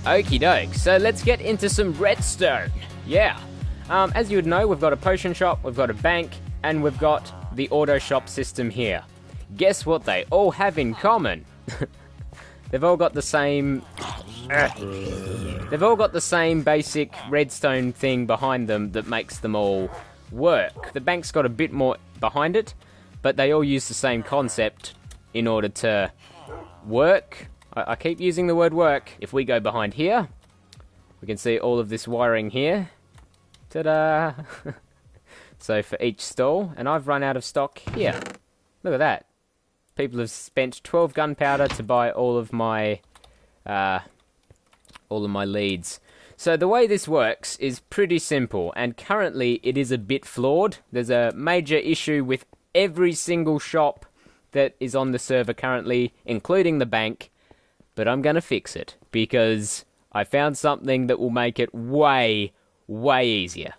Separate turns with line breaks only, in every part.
Okie doke, so let's get into some redstone. Yeah. As you would know, we've got a potion shop, we've got a bank, and we've got the auto shop system here. Guess what they all have in common? They've all got the same... They've all got the same basic redstone thing behind them that makes them all work. The bank's got a bit more behind it, but they all use the same concept in order to work. I keep using the word work. If we go behind here, we can see all of this wiring here. Ta-da! So for each stall, and I've run out of stock here. Look at that. People have spent 12 gunpowder to buy all of my leads. So the way this works is pretty simple, and currently it is a bit flawed. There's a major issue with every single shop that is on the server currently, including the bank, but I'm gonna fix it, because I found something that will make it way, way easier.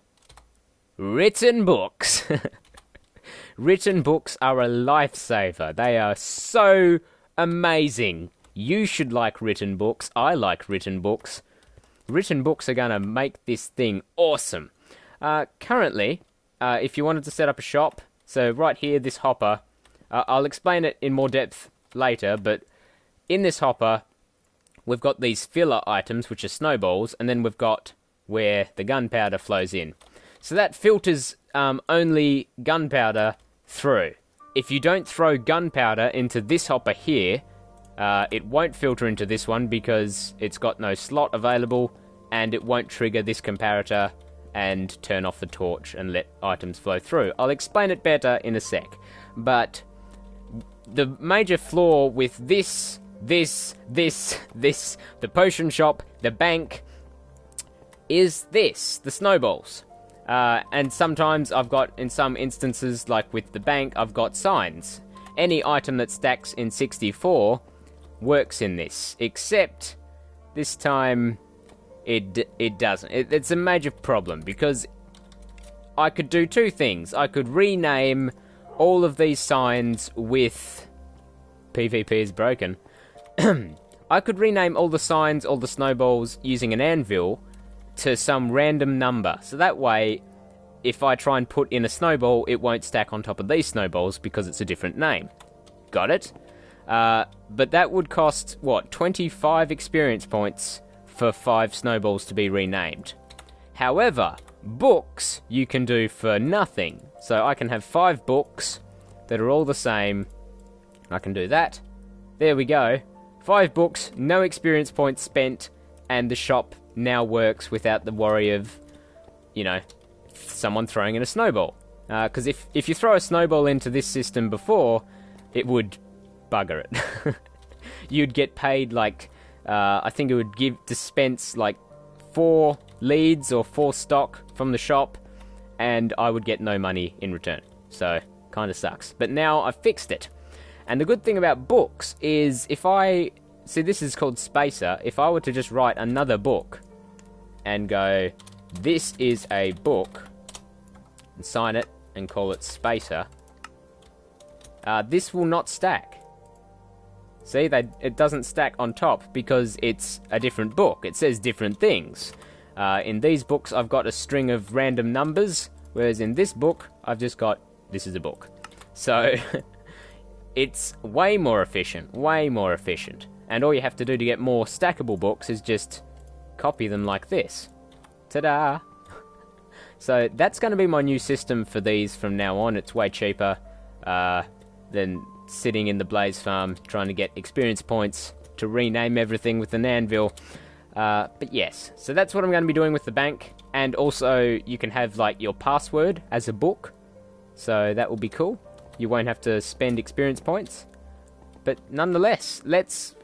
Written books. Written books are a lifesaver. They are so amazing. You should like written books. I like written books. Written books are going to make this thing awesome. Currently, if you wanted to set up a shop, so right here, this hopper, I'll explain it in more depth later, but in this hopper, we've got these filler items, which are snowballs, and then we've got where the gunpowder flows in. So that filters only gunpowder through. If you don't throw gunpowder into this hopper here, it won't filter into this one because it's got no slot available, and it won't trigger this comparator and turn off the torch and let items flow through. I'll explain it better in a sec. But the major flaw with this, the potion shop, the bank, is this, the snowballs. And sometimes I've got, in some instances, like with the bank, I've got signs. Any item that stacks in 64 works in this, except this time it doesn't. It's a major problem, because I could do two things. I could rename all of these signs with... PvP is broken. I could rename all the signs, all the snowballs, using an anvil to some random number. So that way, if I try and put in a snowball, it won't stack on top of these snowballs because it's a different name. Got it? But that would cost, what, 25 experience points for 5 snowballs to be renamed. However, books you can do for nothing. So I can have 5 books that are all the same. I can do that. There we go. 5 books, no experience points spent, and the shop now works without the worry of, you know, someone throwing in a snowball. Because if you throw a snowball into this system before, it would bugger it. You'd get paid like, I think it would dispense like 4 leads or 4 stock from the shop, and I would get no money in return. So, kind of sucks. But now I've fixed it. And the good thing about books is if I... See, this is called Spacer. If I were to just write another book and go, this is a book, and sign it and call it Spacer, this will not stack. See, it doesn't stack on top because it's a different book. It says different things. In these books, I've got a string of random numbers, whereas in this book, I've just got, this is a book. So, it's way more efficient, way more efficient. And all you have to do to get more stackable books is just copy them like this. Ta-da! So that's going to be my new system for these from now on. It's way cheaper than sitting in the Blaze farm trying to get experience points to rename everything with an anvil. But yes, so that's what I'm going to be doing with the bank. And also, you can have like your password as a book. So that will be cool. You won't have to spend experience points. But nonetheless, let's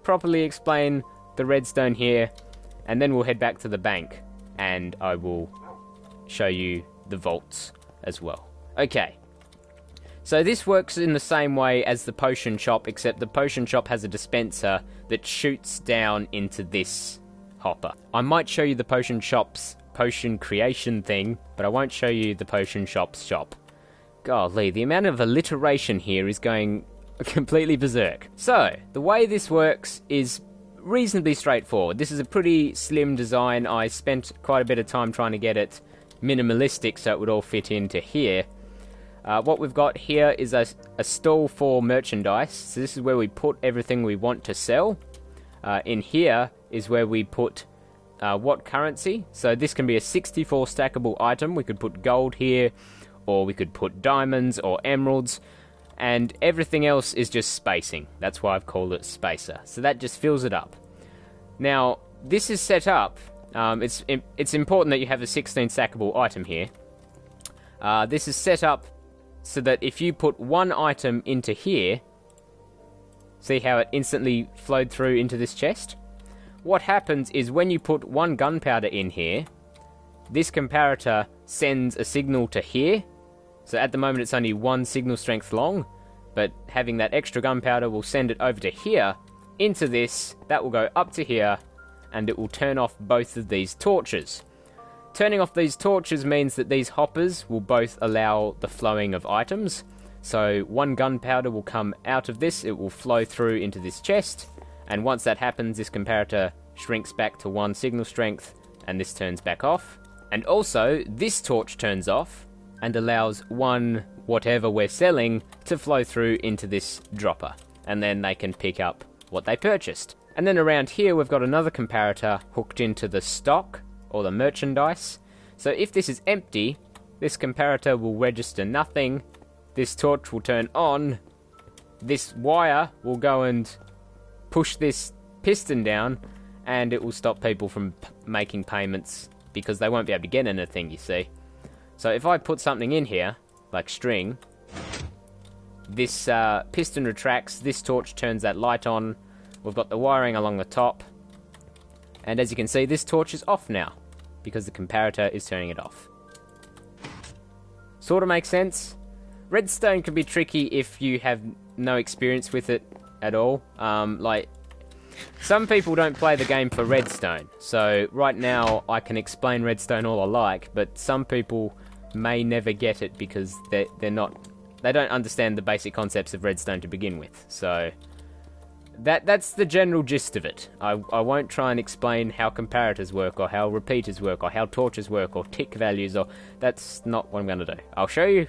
properly explain the redstone here, and then we'll head back to the bank, and I will show you the vaults as well. Okay, so this works in the same way as the potion shop, except the potion shop has a dispenser that shoots down into this hopper. I might show you the potion shop's potion creation thing, but I won't show you the potion shop's shop. Golly, the amount of alliteration here is going completely berserk. So, the way this works is reasonably straightforward. This is a pretty slim design. I spent quite a bit of time trying to get it minimalistic so it would all fit into here. What we've got here is a stall for merchandise. So this is where we put everything we want to sell. In here is where we put what currency. So this can be a 64 stackable item. We could put gold here, or we could put diamonds or emeralds. And everything else is just spacing. That's why I've called it spacer. So that just fills it up. Now, this is set up. It's important that you have a 16 stackable item here. This is set up so that if you put one item into here, see how it instantly flowed through into this chest? What happens is when you put one gunpowder in here, this comparator sends a signal to here. So at the moment it's only 1 signal strength long, but having that extra gunpowder will send it over to here, into this, that will go up to here, and it will turn off both of these torches. Turning off these torches means that these hoppers will both allow the flowing of items. So one gunpowder will come out of this, it will flow through into this chest, and once that happens, this comparator shrinks back to 1 signal strength, and this turns back off. And also, this torch turns off, and allows one whatever we're selling to flow through into this dropper, and then they can pick up what they purchased. And then around here we've got another comparator hooked into the stock, or the merchandise. So if this is empty, this comparator will register nothing, this torch will turn on, this wire will go and push this piston down, and it will stop people from making payments, because they won't be able to get anything, you see. So if I put something in here, like string, this piston retracts, this torch turns that light on, we've got the wiring along the top, and as you can see, this torch is off now, because the comparator is turning it off. Sort of makes sense. Redstone can be tricky if you have no experience with it at all. Like, some people don't play the game for Redstone, so right now I can explain Redstone all I like, but some people may never get it because they don't understand the basic concepts of Redstone to begin with. So that's the general gist of it. I won't try and explain how comparators work, or how repeaters work, or how torches work, or tick values, or that's not what I'm going to do. I'll show you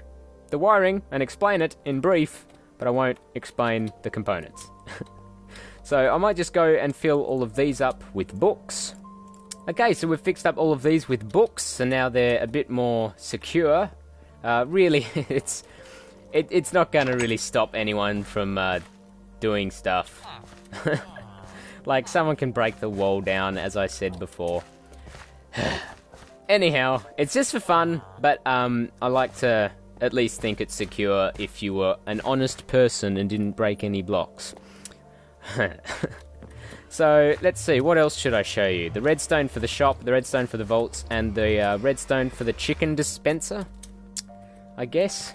the wiring and explain it in brief, but I won't explain the components. So I might just go and fill all of these up with books. Okay, so we've fixed up all of these with books, so now they're a bit more secure. Really, it's not going to really stop anyone from doing stuff. Like, someone can break the wall down, as I said before. Anyhow, it's just for fun, but I like to at least think it's secure if you were an honest person and didn't break any blocks. So, let's see, what else should I show you? The redstone for the shop, the redstone for the vaults, and the redstone for the chicken dispenser, I guess.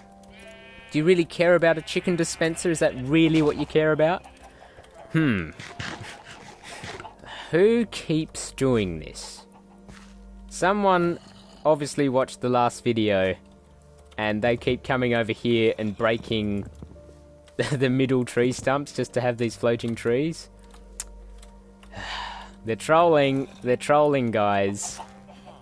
Do you really care about a chicken dispenser? Is that really what you care about? Who keeps doing this? Someone obviously watched the last video, and they keep coming over here and breaking the middle tree stumps just to have these floating trees. They're trolling, guys.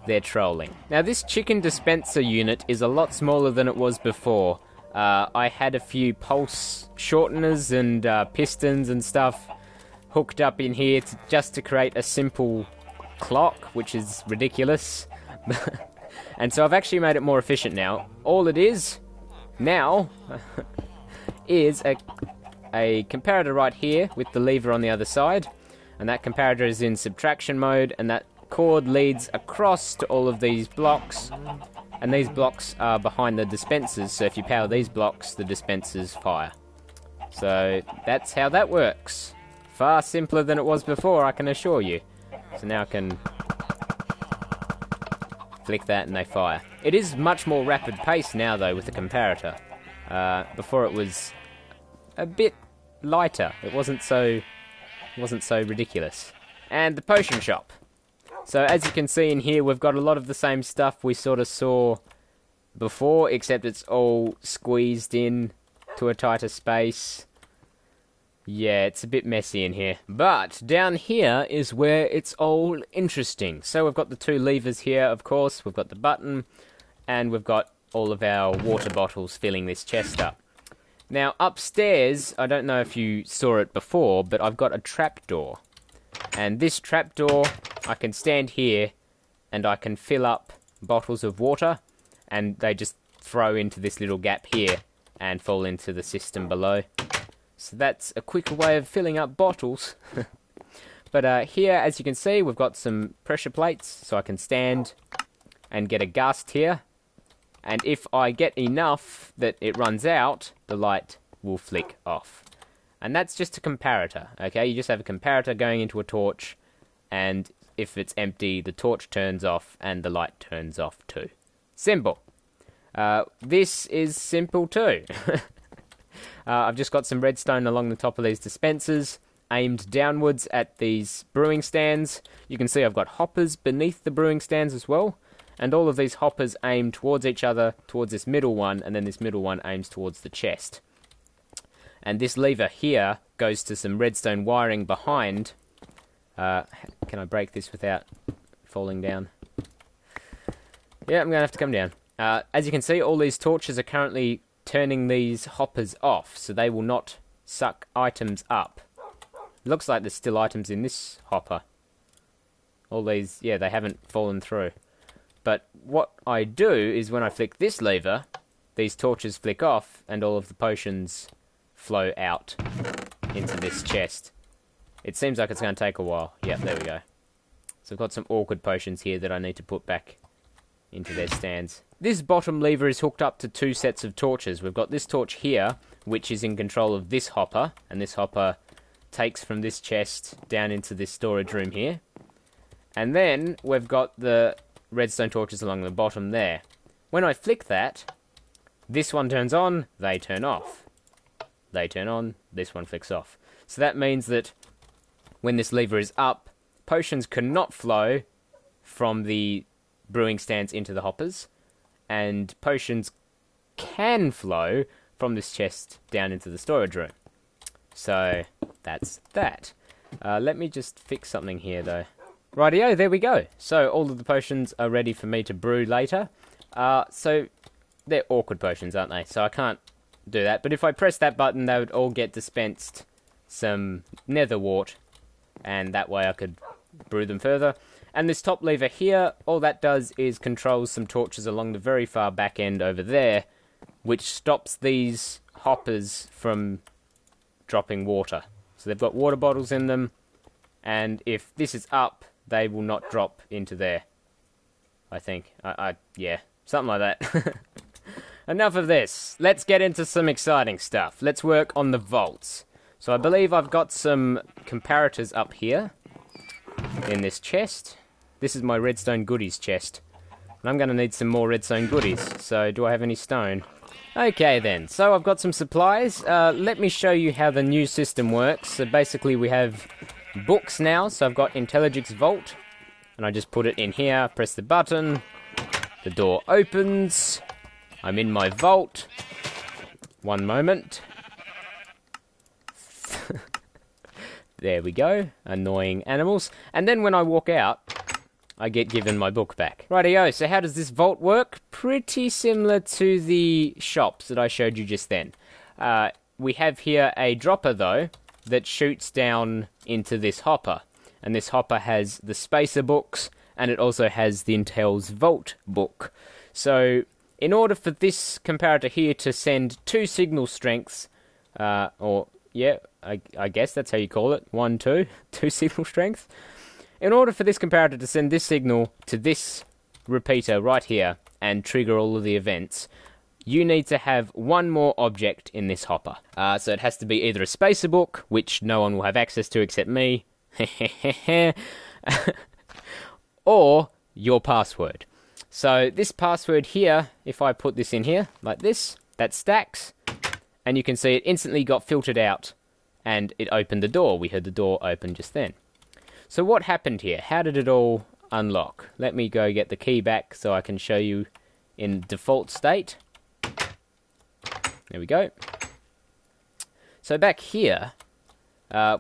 They're trolling. Now, this chicken dispenser unit is a lot smaller than it was before. I had a few pulse shorteners and pistons and stuff hooked up in here just to create a simple clock, which is ridiculous. And so I've actually made it more efficient now. All it is now is a comparator right here with the lever on the other side. And that comparator is in subtraction mode, and that cord leads across to all of these blocks. And these blocks are behind the dispensers, so if you power these blocks, the dispensers fire. So that's how that works. Far simpler than it was before, I can assure you. So now I can flick that and they fire. It is much more rapid pace now, though, with the comparator. Before it was a bit lighter. It wasn't so ridiculous. And the potion shop. So as you can see in here, we've got a lot of the same stuff we sort of saw before, except it's all squeezed in to a tighter space. Yeah, it's a bit messy in here. But down here is where it's all interesting. So we've got the two levers here, of course. We've got the button, and we've got all of our water bottles filling this chest up. Now, upstairs, I don't know if you saw it before, but I've got a trapdoor. And this trapdoor, I can stand here, and I can fill up bottles of water, and they just throw into this little gap here, and fall into the system below. So that's a quicker way of filling up bottles. But here, as you can see, we've got some pressure plates, so I can stand and get a gust here. And if I get enough that it runs out, the light will flick off. And that's just a comparator, okay? You just have a comparator going into a torch, and if it's empty, the torch turns off and the light turns off too. Simple. This is simple too. I've just got some redstone along the top of these dispensers, aimed downwards at these brewing stands. You can see I've got hoppers beneath the brewing stands as well, and all of these hoppers aim towards each other, towards this middle one, and then this middle one aims towards the chest. And this lever here goes to some redstone wiring behind. Can I break this without falling down? Yeah, I'm going to have to come down. As you can see, all these torches are currently turning these hoppers off, so they will not suck items up. It looks like there's still items in this hopper. All these, yeah, they haven't fallen through. But what I do is when I flick this lever, these torches flick off, and all of the potions flow out into this chest. It seems like it's going to take a while. Yep, there we go. So I've got some awkward potions here that I need to put back into their stands. This bottom lever is hooked up to two sets of torches. We've got this torch here, which is in control of this hopper, and this hopper takes from this chest down into this storage room here. And then we've got the redstone torches along the bottom there. When I flick that, this one turns on, they turn off. They turn on, this one flicks off. So that means that when this lever is up, potions cannot flow from the brewing stands into the hoppers, and potions can flow from this chest down into the storage room. So that's that. Let me just fix something here though. Rightio, there we go. So all of the potions are ready for me to brew later. So they're awkward potions, aren't they? So I can't do that. But if I press that button, they would all get dispensed some nether wart, and that way I could brew them further. And this top lever here, all that does is controls some torches along the very far back end over there, which stops these hoppers from dropping water. So they've got water bottles in them, and if this is up, they will not drop into there. I think. Yeah, something like that. Enough of this. Let's get into some exciting stuff. Let's work on the vaults. So I believe I've got some comparators up here in this chest. This is my redstone goodies chest. And I'm going to need some more redstone goodies. So do I have any stone? Okay then, so I've got some supplies. Let me show you how the new system works. So basically we have books now. So I've got Intelligic's vault. And I just put it in here, press the button. The door opens. I'm in my vault. One moment. There we go. Annoying animals. And then when I walk out, I get given my book back. Rightio, so how does this vault work? Pretty similar to the shops that I showed you just then. We have here a dropper, though, that shoots down into this hopper. And this hopper has the spacer books, and it also has the Intel's Vault book. So in order for this comparator here to send two signal strengths, I guess that's how you call it, 1, 2 signal strength. In order for this comparator to send this signal to this repeater right here and trigger all of the events, you need to have one more object in this hopper. So it has to be either a spacer book, which no one will have access to except me, or your password. So this password here, if I put this in here, like this, that stacks, and you can see it instantly got filtered out, and it opened the door. We heard the door open just then. So what happened here? How did it all unlock? Let me go get the key back so I can show you in default state. There we go. So back here,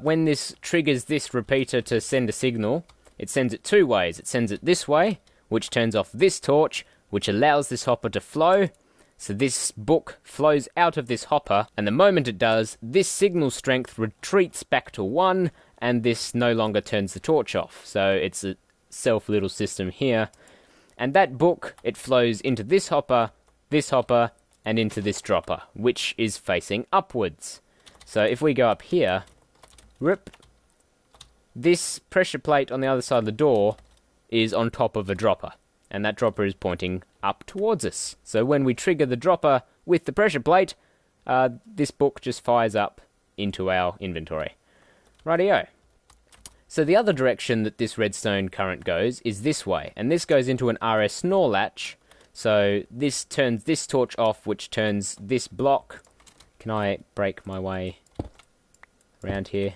When this triggers this repeater to send a signal, it sends it two ways. It sends it this way, which turns off this torch, which allows this hopper to flow. So this book flows out of this hopper, and the moment it does, this signal strength retreats back to 1, and this no longer turns the torch off. So it's a self-little system here. And that book, it flows into this hopper, and into this dropper, which is facing upwards. So if we go up here, rip, this pressure plate on the other side of the door is on top of a dropper, and that dropper is pointing up towards us. So when we trigger the dropper with the pressure plate, this book just fires up into our inventory. Rightio. So the other direction that this redstone current goes is this way, and this goes into an RS NOR latch. So this turns this torch off, which turns this block. Can I break my way around here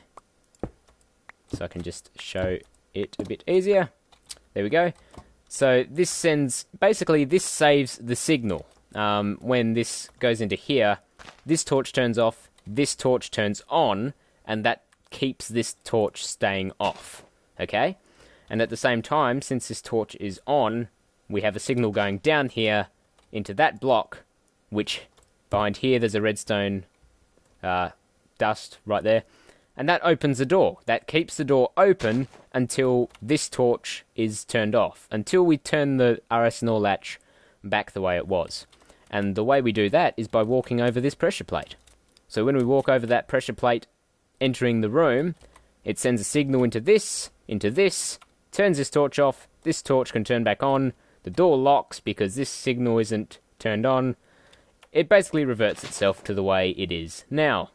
so I can just show it a bit easier? There we go. So this sends, basically this saves the signal. When this goes into here, this torch turns off, this torch turns on, and that keeps this torch staying off, okay? And at the same time, since this torch is on, we have a signal going down here into that block, which behind here there's a redstone dust right there, and that opens the door. That keeps the door open until this torch is turned off, until we turn the RS NOR latch back the way it was. And the way we do that is by walking over this pressure plate. So when we walk over that pressure plate entering the room, it sends a signal into this, turns this torch off, this torch can turn back on, the door locks because this signal isn't turned on. It basically reverts itself to the way it is now.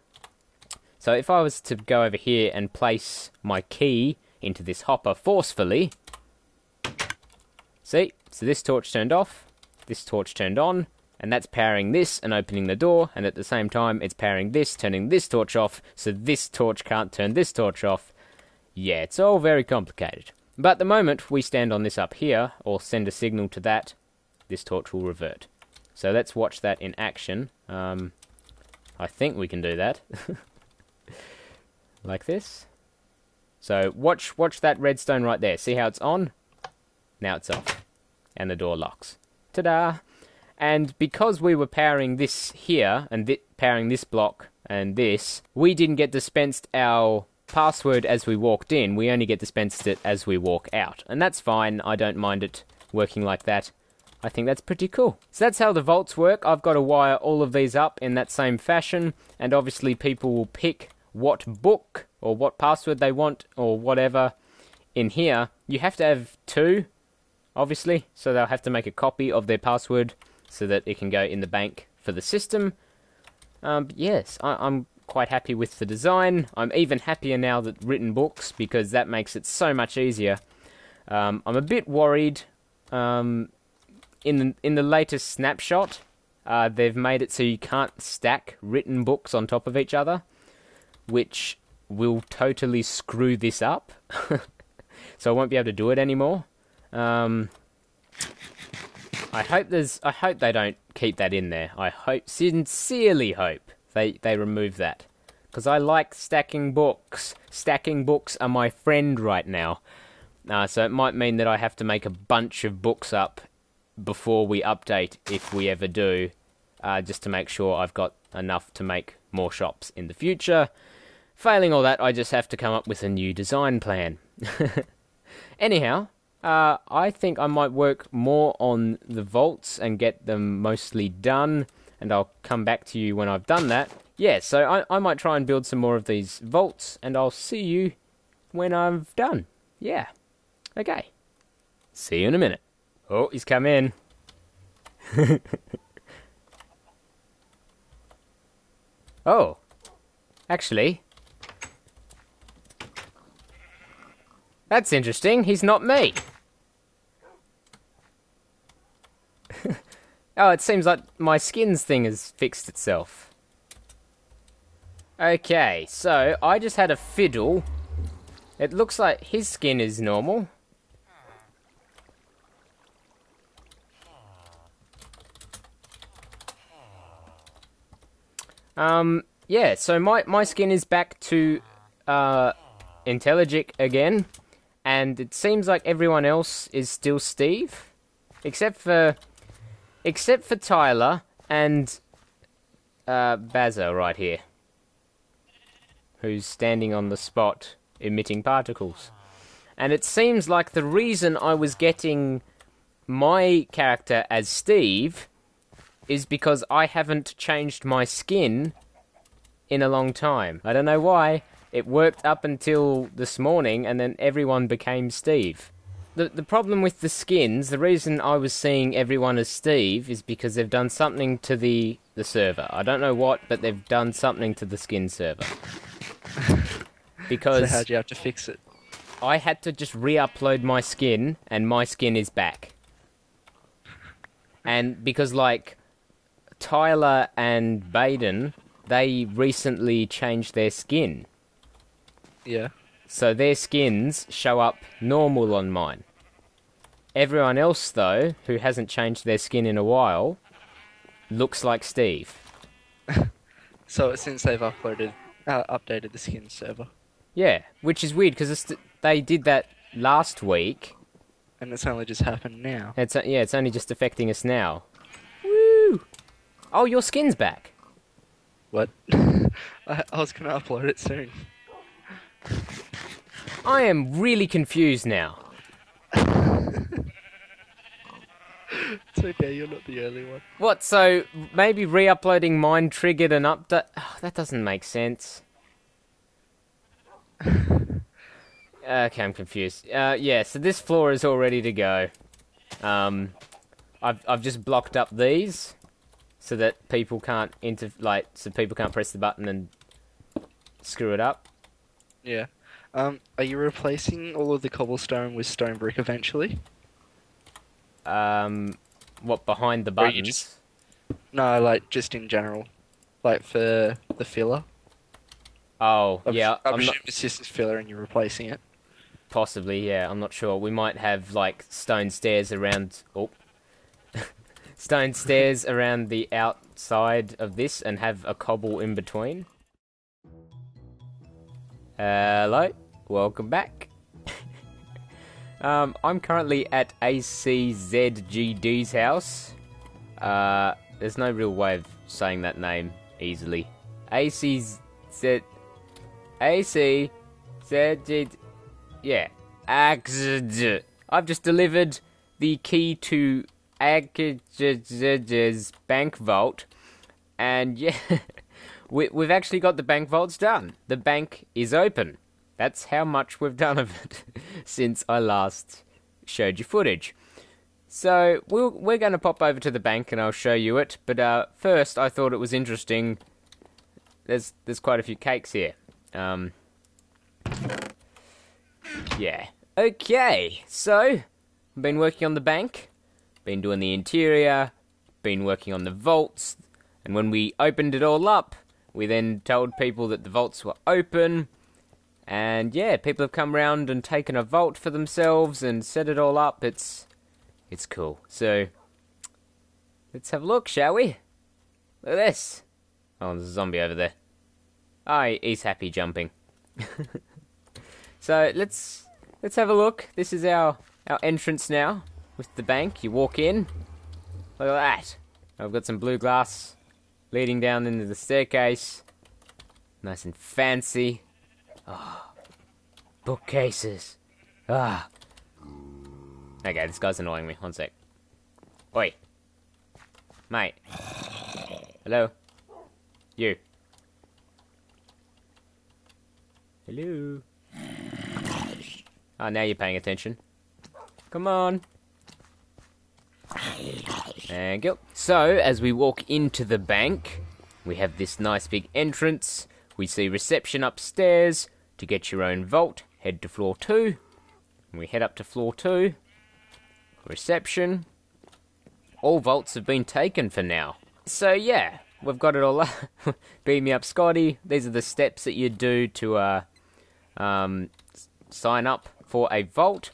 So if I was to go over here and place my key into this hopper forcefully, see, so this torch turned off, this torch turned on, and that's powering this and opening the door, and at the same time it's powering this, turning this torch off, so this torch can't turn this torch off. Yeah, it's all very complicated. But the moment we stand on this up here, or send a signal to that, this torch will revert. So let's watch that in action. I think we can do that. Like this. So watch that redstone right there. See how it's on? Now it's off. And the door locks. Ta-da! And because we were powering this here, and powering this block, and this, we didn't get dispensed our password as we walked in. We only get dispensed it as we walk out. And that's fine. I don't mind it working like that. I think that's pretty cool. So that's how the vaults work. I've got to wire all of these up in that same fashion. And obviously people will pick what book or what password they want or whatever in here. You have to have 2, obviously. So they'll have to make a copy of their password so that it can go in the bank for the system. Yes, I'm quite happy with the design. I'm even happier now that written books, because that makes it so much easier. I'm a bit worried. In the latest snapshot, they've made it so you can't stack written books on top of each other, which will totally screw this up. So I won't be able to do it anymore. I hope they don't keep that in there. I sincerely hope they remove that, because I like stacking books. Stacking books are my friend right now. So it might mean that I have to make a bunch of books up before we update, if we ever do, just to make sure I've got enough to make more shops in the future. Failing all that, I just have to come up with a new design plan. Anyhow, I think I might work more on the vaults and get them mostly done, and I'll come back to you when I've done that. Yeah, so I might try and build some more of these vaults, and I'll see you when I've done. Yeah. Okay. See you in a minute. Oh, he's come in. Oh. Actually. That's interesting. He's not me. Oh, it seems like my skins thing has fixed itself. Okay, so I just had a fiddle. It looks like his skin is normal. Yeah, so my skin is back to Intelligic again, and it seems like everyone else is still Steve, except for Tyler and Bazza right here, who's standing on the spot emitting particles. And it seems like the reason I was getting my character as Steve is because I haven't changed my skin in a long time. I don't know why. It worked up until this morning, and then everyone became Steve. The problem with the skins, the reason I was seeing everyone as Steve is because they've done something to the server. I don't know what, but they've done something to the skin server. Because
So how'd you have to fix it?
I had to just re-upload my skin, and my skin is back. And because, like, Tyler and Baden, they recently changed their skin.
Yeah.
So their skins show up normal on mine. Everyone else, though, who hasn't changed their skin in a while, looks like Steve.
So since they've updated the skin server,
Yeah, which is weird, because they did that last week.
and it's only just happened now.
It's only just affecting us now. Woo! Oh, your skin's back.
What? I was gonna upload it soon.
I am really confused now.
It's okay, you're not the only one.
What, so maybe re-uploading mine triggered an update? Oh, that doesn't make sense. Okay, I'm confused. Yeah, so this floor is all ready to go. I've just blocked up these so that people can't so people can't press the button and screw it up.
Yeah. Are you replacing all of the cobblestone with stone brick eventually?
What, behind the
Or you
buttons?
just- No, like just in general, like for the filler.
Oh, yeah,
I
I'm
presume
not
it's just filler and you're replacing it.
possibly. Yeah, I'm not sure. We might have like stone stairs around. Oh, stone stairs around the outside of this, and have a cobble in between. Hello, welcome back. I'm currently at ACZGD's house. There's no real way of saying that name easily. ACZG. Yeah. I've just delivered the key to Ag's bank vault, and yeah, we've actually got the bank vaults done. The bank is open. That's how much we've done of it since I last showed you footage. So we're going to pop over to the bank and I'll show you it. But first, I thought it was interesting. There's quite a few cakes here. Yeah. Okay. So I've been working on the bank, been doing the interior, been working on the vaults, and when we opened it all up, we then told people that the vaults were open. And yeah, people have come round and taken a vault for themselves and set it all up. It's cool. So let's have a look, shall we? Look at this. Oh, there's a zombie over there. Oh, he's happy jumping. So let's have a look. This is our entrance now with the bank. You walk in. Look at that. I've got some blue glass leading down into the staircase. Nice and fancy. Oh, bookcases. Ah. Okay, this guy's annoying me. One sec. Oi. Mate. Hello. You. Hello. Oh, now you're paying attention. Come on. Thank you. So, as we walk into the bank, we have this nice big entrance. We see reception upstairs. To get your own vault, head to floor 2. We head up to floor 2. Reception. All vaults have been taken for now. So yeah, we've got it all up. Beam me up, Scotty. These are the steps that you do to sign up for a vault.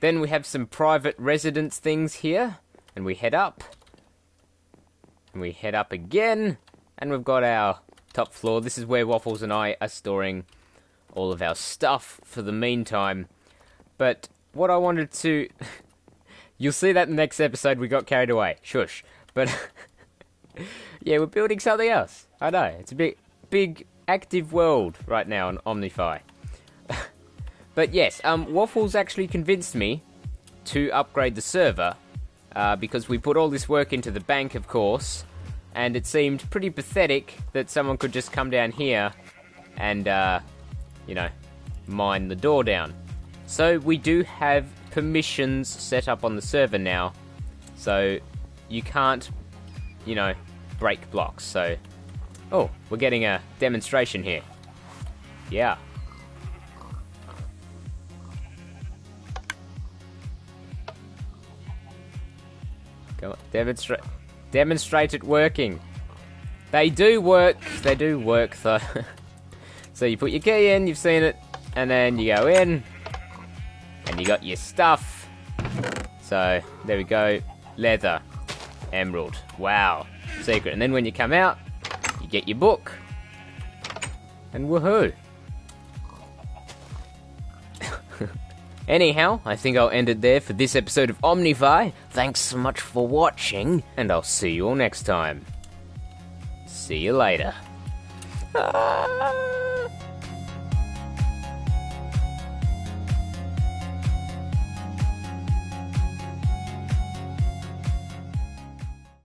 Then we have some private residence things here. And we head up. And we head up again. And we've got our top floor. This is where Whafflez and I are storing all of our stuff for the meantime. But what I wanted to... You'll see that in the next episode. We got carried away. Shush. But yeah, we're building something else. I know. It's a big active world right now on OmNiFY. But yes, Whafflez actually convinced me to upgrade the server, because we put all this work into the bank, of course, and it seemed pretty pathetic that someone could just come down here and, you know, mine the door down. So we do have permissions set up on the server now, so you can't, you know, break blocks. So, oh, we're getting a demonstration here. Yeah. Come on, demonstrate it working. They do work though. So you put your key in, you've seen it, and then you go in, and you got your stuff. So, there we go, leather, emerald, wow, secret. And then when you come out, you get your book, and woohoo. Anyhow, I think I'll end it there for this episode of OmNiFY. Thanks so much for watching, and I'll see you all next time. See you later.